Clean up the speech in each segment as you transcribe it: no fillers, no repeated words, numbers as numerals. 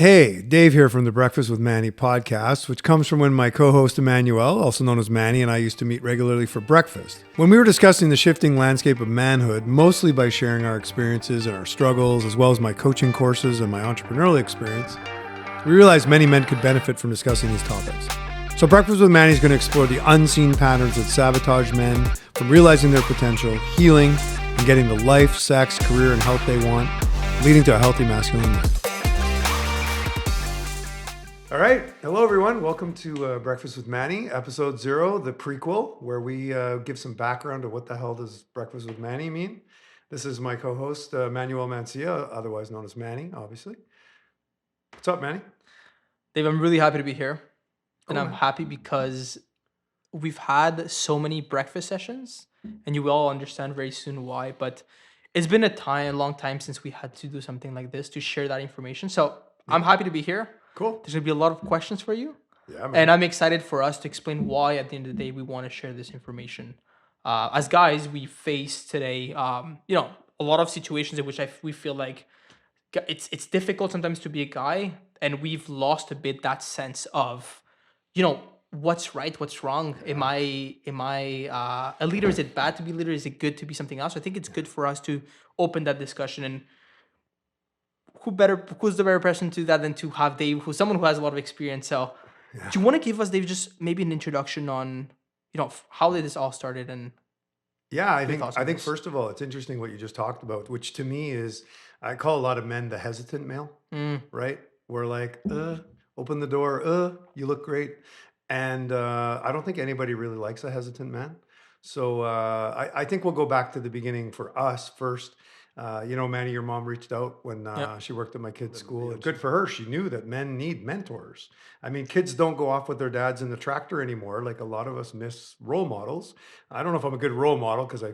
Hey, Dave here from the Breakfast with Manny podcast, which comes from when my co-host Emmanuel, also known as Manny, and I used to meet regularly for breakfast. When we were discussing the shifting landscape of manhood, mostly by sharing our experiences and our struggles, as well as my coaching courses and my entrepreneurial experience, we realized many men could benefit from discussing these topics. So Breakfast with Manny is going to explore the unseen patterns that sabotage men from realizing their potential, healing, and getting the life, sex, career, and health they want, leading to a healthy masculine life. All right. Hello, everyone. Welcome to Breakfast with Manny, episode 0, the prequel, where we give some background to what the hell does Breakfast with Manny mean. This is my co-host, Manuel Mancia, otherwise known as Manny, obviously. What's up, Manny? Dave, I'm really happy to be here. And Cool, I'm man. happy because we've had so many breakfast sessions, and you will all understand very soon why. But it's been a long time since we had to do something like this to share that information. So I'm Yeah, happy to be here. cool. There's going to be a lot of questions for you. Yeah, And man. I'm excited for us to explain why, at the end of the day, we want to share this information. As guys, we face today, a lot of situations in which we feel like it's difficult sometimes to be a guy, and we've lost a bit that sense of, what's right, what's wrong. Am Yeah. I a leader? Is it bad to be a leader? Is it good to be something else? I think it's good for us to open that discussion. And who's the better person to that than to have Dave, who's someone who has a lot of experience. So Yeah. do you want to give us, Dave, just maybe an introduction on, how did this all started and Yeah, I your think thoughts I on think this? first of all, it's interesting what you just talked about, which to me is I call a lot of men the hesitant male, Mm, right? We're like, open the door, you look great. And I don't think anybody really likes a hesitant man. So I think we'll go back to the beginning for us first. Manny, your mom reached out when yeah. she worked at my kid's school. And good for her. She knew that men need mentors. I mean, kids don't go off with their dads in the tractor anymore. Like a lot of us miss role models. I don't know if I'm a good role model because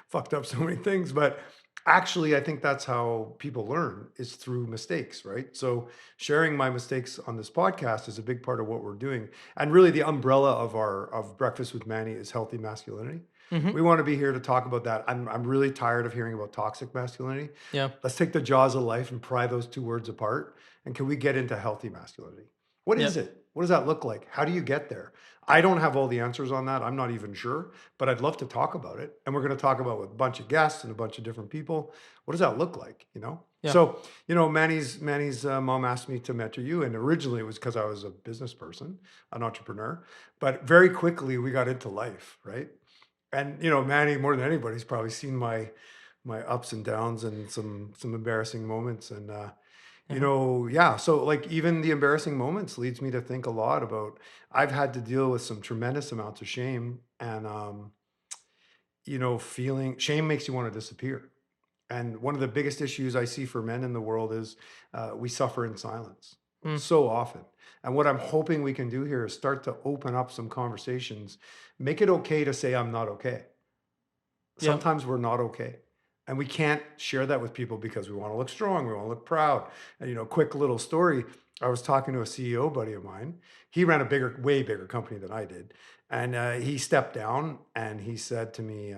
fucked up so many things, but actually, I think that's how people learn is through mistakes, right? So sharing my mistakes on this podcast is a big part of what we're doing. And really the umbrella of Breakfast with Manny is healthy masculinity. Hmm. We want to be here to talk about that. I'm really tired of hearing about toxic masculinity. Yeah. Let's take the jaws of life and pry those two words apart. And can we get into healthy masculinity? What Yeah. is it? What does that look like? How do you get there? I don't have all the answers on that. I'm not even sure, but I'd love to talk about it. And we're going to talk about with a bunch of guests and a bunch of different people. What does that look like? Yeah. So, Manny's mom asked me to mentor you. And originally it was because I was a business person, an entrepreneur, but very quickly we got into life, right? And, Manny, more than anybody's probably seen my ups and downs and some embarrassing moments. And, Yeah. yeah. So like even the embarrassing moments leads me to think a lot about I've had to deal with some tremendous amounts of shame and feeling shame makes you want to disappear. And one of the biggest issues I see for men in the world is we suffer in silence Mm, so often. And what I'm hoping we can do here is start to open up some conversations, make it okay to say I'm not okay. yeah. Sometimes we're not okay. And we can't share that with people because we want to look strong, we want to look proud. And quick little story. I was talking to a CEO buddy of mine. He ran a way bigger company than I did. And he stepped down and he said to me,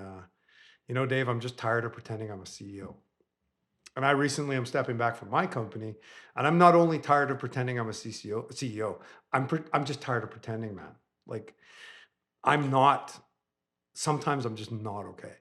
Dave, I'm just tired of pretending I'm a CEO. And I recently am stepping back from my company, and I'm not only tired of pretending I'm a CEO. I'm just tired of pretending, man. Like I'm not. Sometimes I'm just not okay,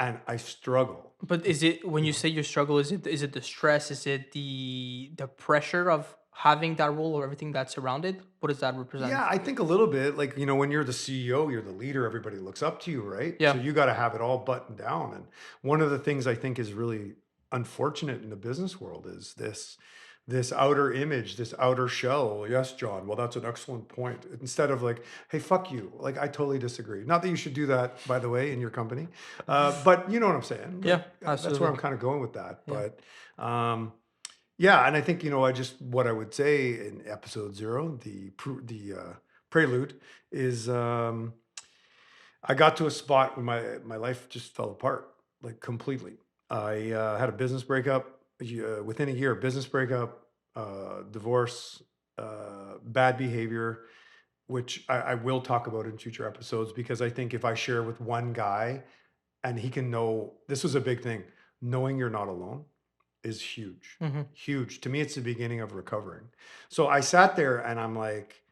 and I struggle. But is it, when You you know. say you struggle, is it the stress? Is it the pressure of having that role or everything that's around it? What does that Yeah, represent? I think a little bit. Like when you're the CEO, you're the leader. Everybody looks up to you, right? So Yeah. you got to have it all buttoned down. And one of the things I think is really unfortunate in the business world is this outer image, this outer shell. Yes, John. Well, that's an excellent point. Instead of like, hey, fuck you. Like, I totally disagree. Not that you should do that, by the way, in your company, but you know what I'm saying. Like, Yeah. that's where Absolutely. I'm kind of going with that. Yeah. But yeah, and I think what I would say in episode 0, the prelude is I got to a spot where my life just fell apart like completely. I had a business breakup within a year. Business breakup, divorce, bad behavior, which I will talk about in future episodes because I think if I share with one guy and he can know this was a big thing, knowing you're not alone is huge. Mhm. Huge. To me, it's the beginning of recovering. So I sat there and I'm like,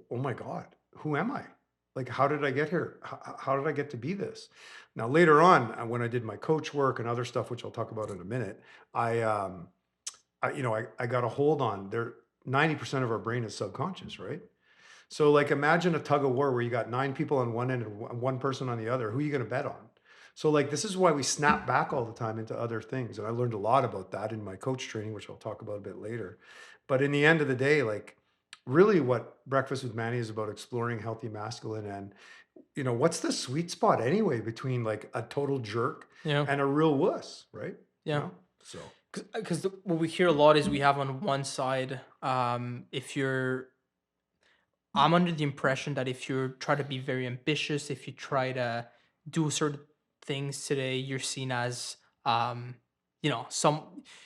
oh my God, who am I? Like, how did I get here? How did I get to be this? Now, later on, when I did my coach work and other stuff, which I'll talk about in a minute, I, I got a hold on there. 90% of our brain is subconscious, right? So, like, imagine a tug of war where you got 9 people on one end and one person on the other. Who are you gonna bet on? So, like, this is why we snap back all the time into other things, and I learned a lot about that in my coach training, which I'll talk about a bit later. But in the end of the day, like, really what Breakfast with Manny is about exploring healthy masculine and, what's the sweet spot anyway between, like, a total jerk Yeah. and a real wuss, right? You Yeah. know? So Because what we hear a lot is we have on one side, if you're I'm under the impression that if you try to be very ambitious, if you try to do certain things today, you're seen as some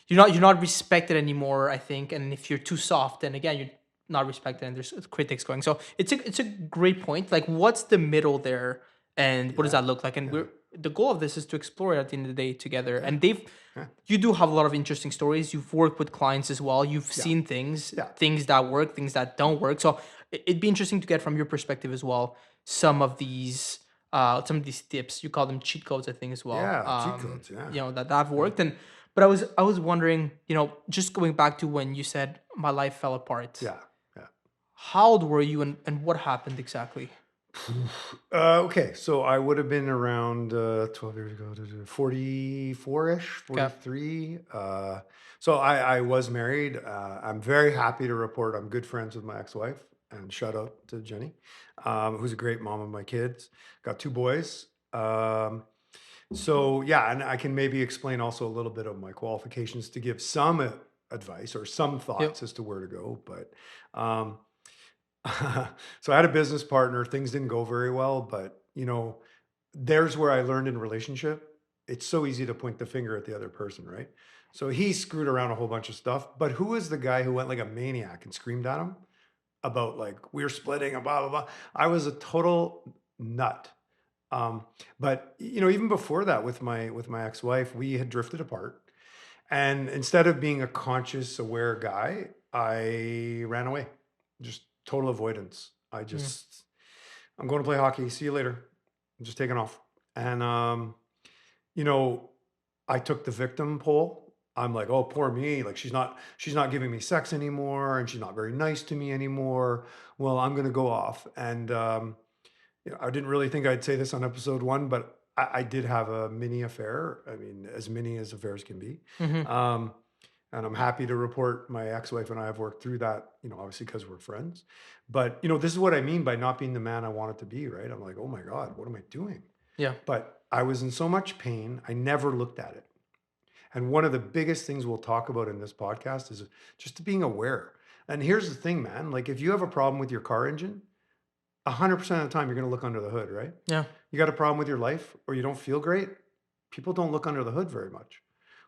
you're not respected anymore, I think. And if you're too soft, then again you're not respected and there's critics going. So it's a great point. Like what's the middle there and what does yeah, that look like? And yeah, we're the goal of this is to explore it at the end of the day together. yeah, And Dave, yeah, you do have a lot of interesting stories. You've worked with clients as well. You've yeah, seen things, yeah, things that work, things that don't work. So it'd be interesting to get from your perspective as well some of these tips. You call them cheat codes, I think, as well. yeah, cheat codes, yeah, That have yeah, worked. And but I was wondering, just going back to when you said my life fell apart. yeah, yeah. How old were you and what happened exactly? Okay, so I would have been around 12 years ago, 44-ish, Okay. 43. So I was married. I'm very happy to report I'm good friends with my ex-wife, and shout out to Jenny, who's a great mom of my kids. Got 2 boys. So yeah, and I can maybe explain also a little bit of my qualifications to give some advice or some Yep. thoughts as to where to go. But um, so I had a business partner. Things didn't go very well, but there's where I learned in relationship. It's so easy to point the finger at the other person, right? So he screwed around a whole bunch of stuff. But who was the guy who went like a maniac and screamed at him about like we're splitting and blah blah blah? I was a total nut. Um, but even before that, with my ex-wife, we had drifted apart. And instead of being a conscious, aware guy, I ran away. Just total avoidance. Mm. I'm going to play hockey. See you later. I'm just taking off. And you know, I took the victim pole. I'm like, oh, poor me. Like she's not giving me sex anymore, and she's not very nice to me anymore. Well, I'm gonna go off. And I didn't really think I'd say this on episode one, but I did have a mini affair. I mean, as many as affairs can be. Mm-hmm. Um, and I'm happy to report my ex-wife and I have worked through that, obviously because we're friends. But, this is what I mean by not being the man I wanted to be, right? I'm like, oh my God, what am I doing? Yeah. But I was in so much pain, I never looked at it. And one of the biggest things we'll talk about in this podcast is just being aware. And here's the thing, man, like if you have a problem with your car engine, 100% of the time you're going to look under the hood, right? Yeah. You got a problem with your life or you don't feel great, people don't look under the hood very much.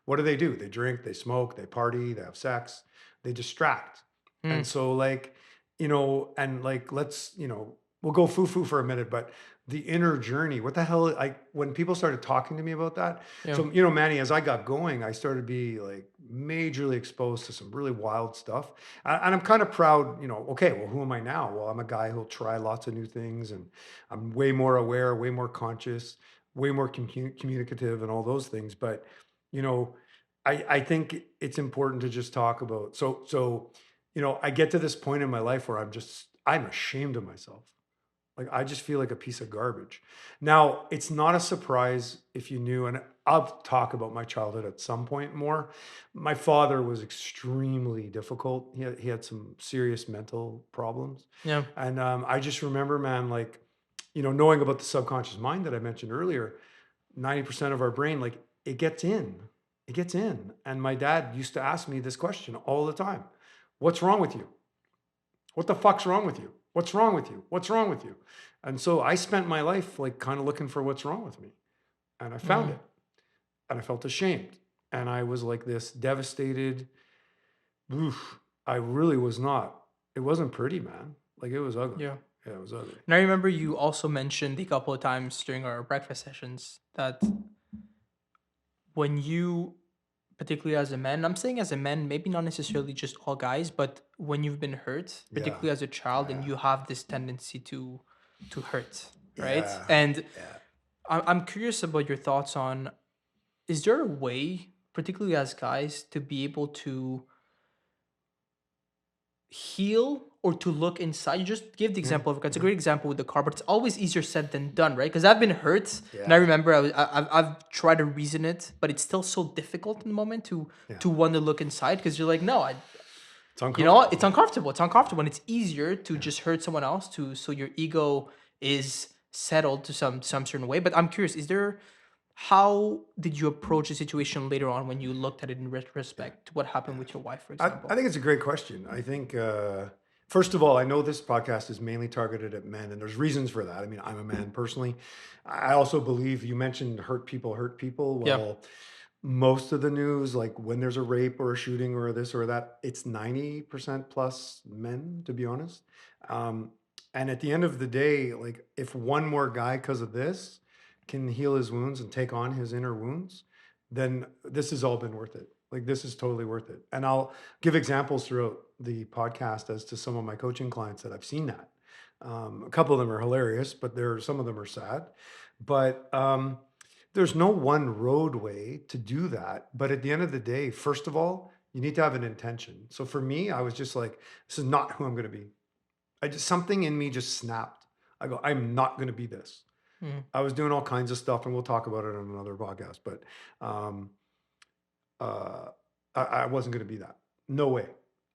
What do? They drink, they smoke, they party, they have sex, they distract. And Mm. so, like, and like, we'll go foo foo for a minute, but the inner journey, what the hell? When people started talking to me about that, Yeah. so, Manny, as I got going, I started to be like majorly exposed to some really wild stuff. And I'm kind of proud, okay, well, who am I now? Well, I'm a guy who'll try lots of new things and I'm way more aware, way more conscious, way more communicative and all those things. But, you know, I think it's important to just talk about. So, I get to this point in my life where I'm ashamed of myself. Like I just feel like a piece of garbage. Now, it's not a surprise if you knew, and I'll talk about my childhood at some point more. My father was extremely difficult. He had some serious mental problems. Yeah. And I just remember, man, like, knowing about the subconscious mind that I mentioned earlier, 90% of our brain, like it gets in. It gets in. And my dad used to ask me this question all the time. What's wrong with you? What the fuck's wrong with you? What's wrong with you? What's wrong with you? And so I spent my life like kind of looking for what's wrong with me. And I found Mm. it. And I felt ashamed. And I was like this devastated. Oof, I really was not. It wasn't pretty, man. Like it was ugly. Yeah. Yeah, it was ugly. And I remember you also mentioned a couple of times during our breakfast sessions that when you particularly as a man. I'm saying as a man, maybe not necessarily just all guys, but when you've been hurt, Yeah. particularly as a child, and Yeah. you have this tendency to hurt, right? Yeah. And Yeah. I'm curious about your thoughts on, is there a way, particularly as guys, to be able to heal or to look inside? You just give the Mhm. example of, it's a Mhm. great example with the car, but it's always easier said than done, right? Because I've been hurt, and I Yeah. remember I've tried to reason it, but it's still so difficult in the moment Yeah. to want to look inside, because you're like, no, It's you know what? uncomfortable. It's uncomfortable. It's uncomfortable, and it's easier to Yeah. just hurt someone else, to so your ego is settled to some certain way. But I'm curious, is there, how did you approach the situation later on when you looked at it in Yeah. retrospect? What Yeah. happened with your wife, for I example? think it's a great question. I think, first of all, I know this podcast is mainly targeted at men, and there's reasons for that. I mean, I'm a man personally. I also believe you mentioned hurt people hurt people. Yeah. Well, most of the news, like when there's a rape or a shooting or this or that, it's 90% plus men, to be honest. Um, and at the end of the day, like if one more guy, because of this, can heal his wounds and take on his inner wounds, then this has all been worth it. Like this is totally worth it. And I'll give examples throughout the podcast as to some of my coaching clients that I've seen that. A couple of them are hilarious, but some of them are sad. But there's no one roadway to do that. But at the end of the day, first of all, you need to have an intention. So for me, I was just like, this is not who I'm going to be. I just, something in me just snapped. I go, I'm not going to be this. Mhm. I was doing all kinds of stuff, and we'll talk about it on another podcast. But um, uh, I wasn't going to be that. No way.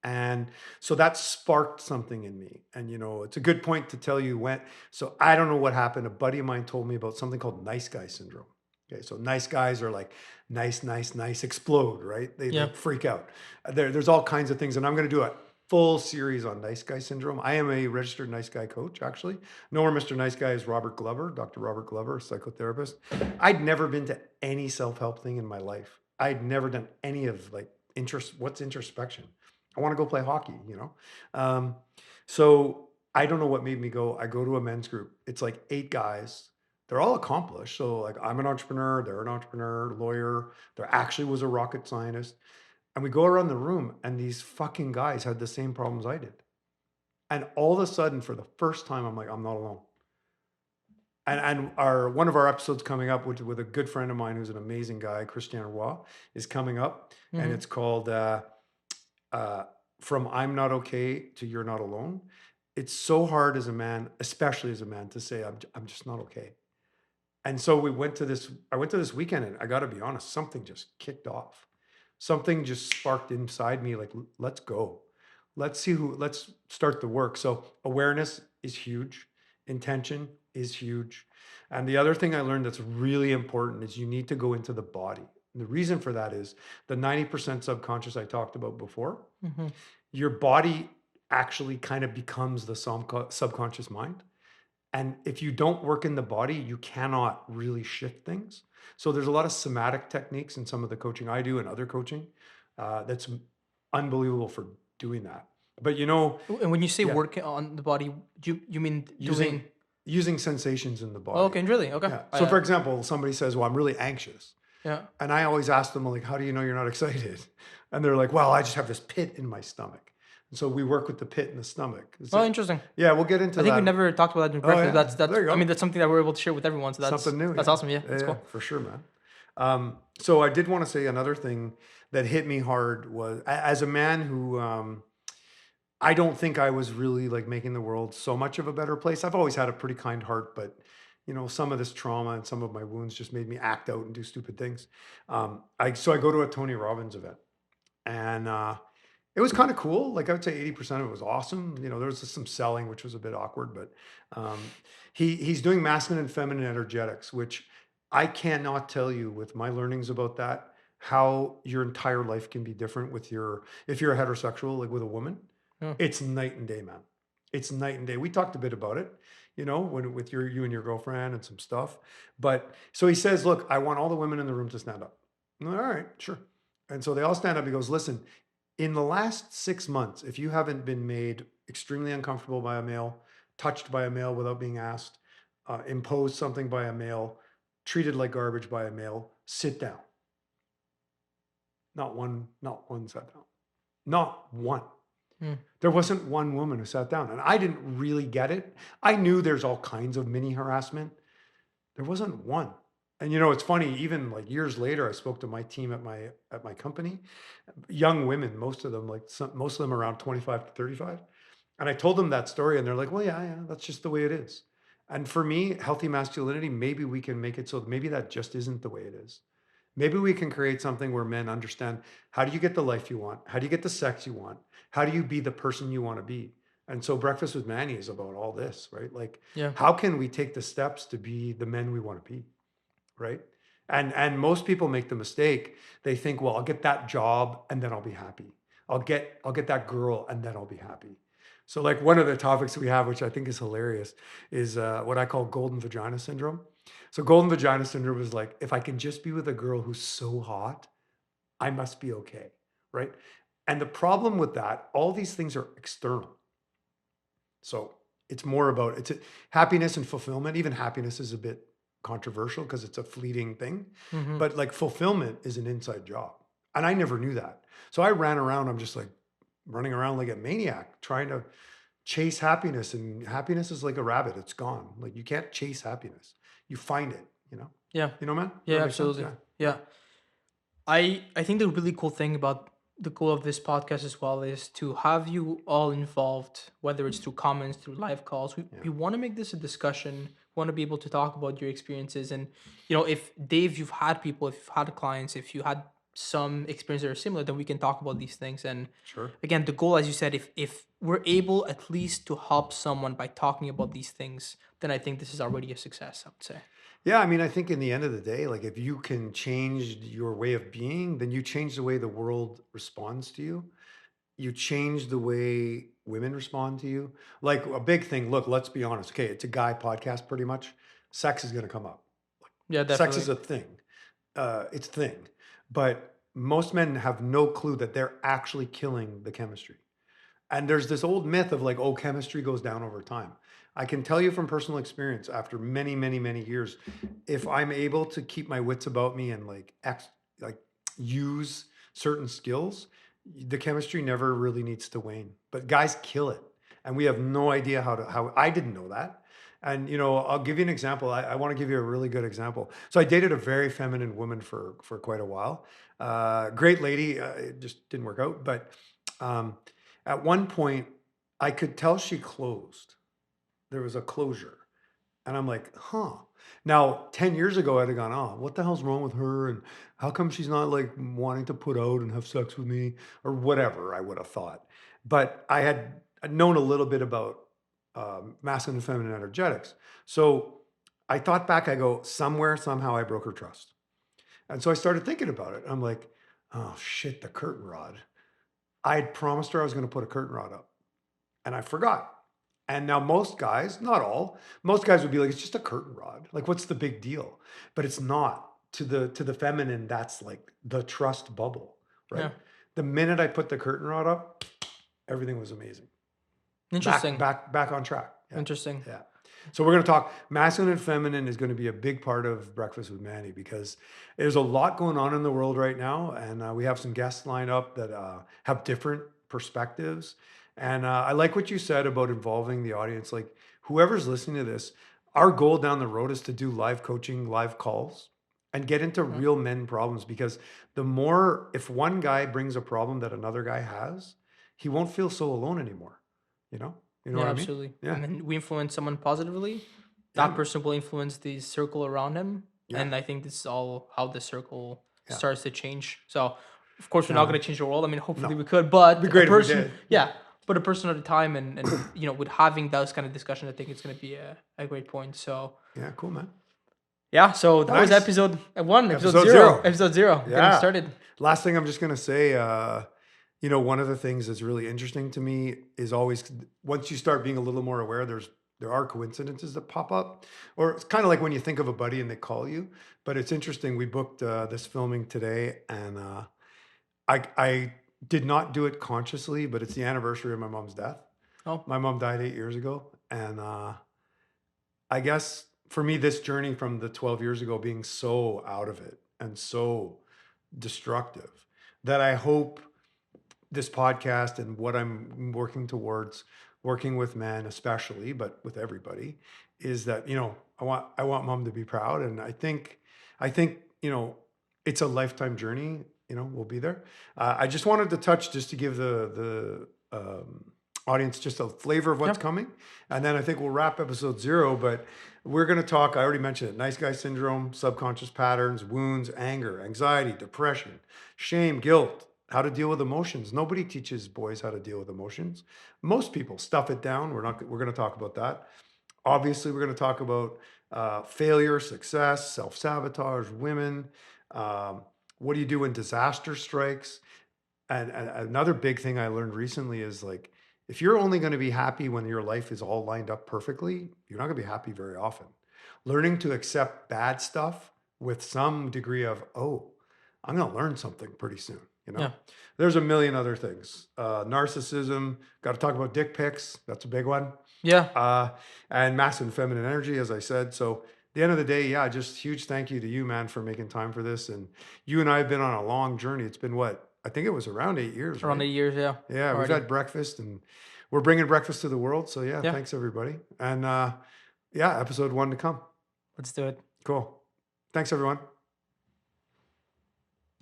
And so that sparked something in me. And, it's a good point to tell you when. So I don't know what happened. A buddy of mine told me about something called nice guy syndrome. Okay. So nice guys are like nice, nice, nice, explode, right? They Yeah. like freak out. There's all kinds of things. And I'm going to do a full series on nice guy syndrome. I am a registered nice guy coach, actually. Know where Mr. Nice Guy is Robert Glover, Dr. Robert Glover, psychotherapist. I'd never been to any self help thing in my life. I'd never done any of like what's introspection. I want to go play hockey. Um, so I don't know what made me go. I go to a men's group. It's like 8 guys. They're all accomplished. So like I'm an entrepreneur, they're an entrepreneur, lawyer. There actually was a rocket scientist. And we go around the room and these fucking guys had the same problems I did. And all of a sudden, for the first time, I'm like, I'm not alone. And our one of our episodes coming up with a good friend of mine who's an amazing guy, Christian Roy, is coming up, and Hmm. it's called uh, "From I'm Not Okay to You're Not Alone." It's so hard as a man, especially as a man, to say I'm just not okay. And so we went to this. I went to this weekend, and I got to be honest, something just kicked off. Something just sparked inside me, like let's go, let's start the work. So awareness is huge, intention is huge, and the other thing I learned that's really important is you need to go into the body. And the reason for that is the 90% subconscious I talked about before. Hmm. Your body actually kind of becomes the subconscious mind. And if you don't work in the body, you cannot really shift things. So there's a lot of somatic techniques in some of the coaching I do and other coaching that's unbelievable for doing that. But And when you say yeah, working on the body, you mean using doing? using sensations in the Oh, body. okay, really? Okay. Yeah. So for example, somebody says, "Well, I'm really anxious," Yeah. and I always ask them like, "How do you know you're not excited?" And they're like, "Well, I just have this pit in my stomach." And so we work with the pit in the stomach. Oh, interesting. Yeah, we'll get I into think we that. never talked about that Oh directly. yeah, That's there you I go. mean, that's something that we're able to share with everyone. So Something new, that's yeah. awesome. Yeah, Yeah, that's yeah, cool. for sure, man. So I did want to say another thing that hit me hard was as a man who I don't think I was really like making the world so much of a better place. I've always had a pretty kind heart, but some of this trauma and some of my wounds just made me act out and do stupid things. So I go to a Tony Robbins event, and it was kind of cool. Like I would say 80% of it was awesome. There was just some selling, which was a bit awkward, but he's doing masculine and feminine energetics, which I cannot tell you with my learnings about that, how your entire life can be different if you're a heterosexual, like with a woman. Yeah. It's night and day, man. It's night and day. We talked a bit about it, when with you and your girlfriend and some stuff. But so he says, look, I want all the women in the room to stand up. I'm like, all right, sure. And so they all stand up. He goes, listen, in the last 6 months, if you haven't been made extremely uncomfortable by a male, touched by a male without being asked, imposed something by a male, treated like garbage by a male, sit down. Not one sat down. Not one. Mm. There wasn't one woman who sat down, and I didn't really get it. I knew there's all kinds of mini harassment. There wasn't one. And it's funny, even like years later, I spoke to my team at my company, young women, most of them, most of them around 25 to 35. And I told them that story, and they're like, well, yeah, that's just the way it is. And for me, healthy masculinity, maybe we can make it so maybe that just isn't the way it is. Maybe we can create something where men understand, how do you get the life you want? How do you get the sex you want? How do you be the person you want to be? And so Breakfast with Manny is about all this, right? Like, Yeah. how can we take the steps to be the men we want to be, right? And most people make the mistake. They think, well, I'll get that job and then I'll be happy. I'll get that girl and then I'll be happy. So like one of the topics we have, which I think is hilarious, is what I call golden vagina syndrome. So golden vagina syndrome is like, if I can just be with a girl who's so hot, I must be okay, right? And the problem with that, all these things are external. So it's more about happiness and fulfillment. Even happiness is a bit controversial because it's a fleeting thing, Hmm. but like fulfillment is an inside job. And I never knew that. So I ran around, I'm just like running around like a maniac trying to chase happiness. And happiness is like a rabbit, it's gone. Like you can't chase happiness, you find it, you know? Yeah. Man? Does Yeah. that make sense? Absolutely. Yeah. Yeah. Yeah. I think the really cool thing about the goal of this podcast as well is to have you all involved, whether it's through comments, through live calls. We Yeah. want to make this a discussion. We want to be able to talk about your experiences. And, if Dave, you've had people, if you've had clients, if you had some experience that are similar, then we can talk about these things. And Sure. again, the goal, as you said, if we're able at least to help someone by talking about these things, then I think this is already a success, I would say. Yeah, I mean, I think in the end of the day, like if you can change your way of being, then you change the way the world responds to you. You change the way women respond to you. Like a big thing, look, let's be honest. Okay, it's a guy podcast pretty much. Sex is going to come up. Yeah, Sex definitely. is a thing. It's a thing. But most men have no clue that they're actually killing the chemistry. And there's this old myth of like, oh, chemistry goes down over time. I can tell you from personal experience, after many, many, many years, if I'm able to keep my wits about me and like use certain skills, the chemistry never really needs to wane. But guys kill it, and we have no idea how. I didn't know that. And I'll give you an example. I want to give you a really good example. So I dated a very feminine woman for quite a while. Great lady. It just didn't work out, but. Um, at one point, I could tell she closed. There was a closure. And I'm like, huh. Now, 10 years ago, I'd have gone, oh, what the hell's wrong with her? And how come she's not like wanting to put out and have sex with me or whatever? I would have thought. But I had known a little bit about masculine and feminine energetics. So I thought back, I go, somewhere, somehow I broke her trust. And so I started thinking about it. I'm like, oh shit, the curtain rod. I had promised her I was going to put a curtain rod up and I forgot. And now most guys, not all, most guys would be like, it's just a curtain rod. Like, what's the big deal? But it's not. To the feminine, that's like the trust bubble, Yeah. right? The minute I put the curtain rod up, everything was amazing. Back, Interesting. back, back on track. Yeah. Interesting. Yeah. So we're going to talk masculine and feminine is going to be a big part of Breakfast with Manny because there's a lot going on in the world right now. And we have some guests lined up that have different perspectives. And I like what you said about involving the audience. Like whoever's listening to this, our goal down the road is to do live coaching, live calls and get into Yeah. real men problems because if one guy brings a problem that another guy has, he won't feel so alone anymore. You know? You know what Yeah, I mean? absolutely. Yeah. And then we influence someone positively, Yeah, that man. person will influence the circle around him. Yeah. And I think this is all how the circle Yeah. starts to change. So, of course, we're Yeah, not going man. to change the world. I mean, hopefully No. we could, It'd be but a great if we person, did. Yeah. yeah, but a person at a time. And with having those kind of discussions, I think it's going to be a great point. So, Yeah, cool, man. yeah, so that was Nice. episode one, episode Episode zero, zero. episode zero, getting Yeah. started. Last thing I'm just gonna say, one of the things that's really interesting to me is always once you start being a little more aware, there are coincidences that pop up, or it's kind of like when you think of a buddy and they call you. But it's interesting. We booked this filming today, and I did not do it consciously, but it's the anniversary of my mom's death. Oh, My mom died 8 years ago, and I guess for me, this journey from the 12 years ago being so out of it and so destructive, that I hope this podcast and what I'm working towards, working with men especially, but with everybody, is that I want mom to be proud, and I think it's a lifetime journey. We'll be there. I just wanted to touch just to give the audience just a flavor of what's Yeah. coming, and then I think we'll wrap episode 0. But we're going to talk. I already mentioned it: nice guy syndrome, subconscious patterns, wounds, anger, anxiety, depression, shame, guilt, how to deal with emotions. Nobody teaches boys how to deal with emotions. Most people stuff it down. We're going to talk about that. Obviously, we're going to talk about failure, success, self-sabotage, women. Um, what do you do when disaster strikes? And another big thing I learned recently is like, if you're only going to be happy when your life is all lined up perfectly, you're not going to be happy very often. Learning to accept bad stuff with some degree of, oh, I'm going to learn something pretty soon. Yeah. There's a million other things. Narcissism, got to talk about dick pics. That's a big one. Yeah. Uh, and masculine and feminine energy, as I said. So, at the end of the day, yeah, just huge thank you to you, man, for making time for this. And you and I have been on a long journey. It's been what? I think it was around 8 years, Around right? 8 years. Yeah. Yeah, we've Already. had breakfast and we're bringing breakfast to the world. So, yeah, Yeah. thanks everybody. And yeah, episode 1 to come. Let's do it. Cool. Thanks, everyone.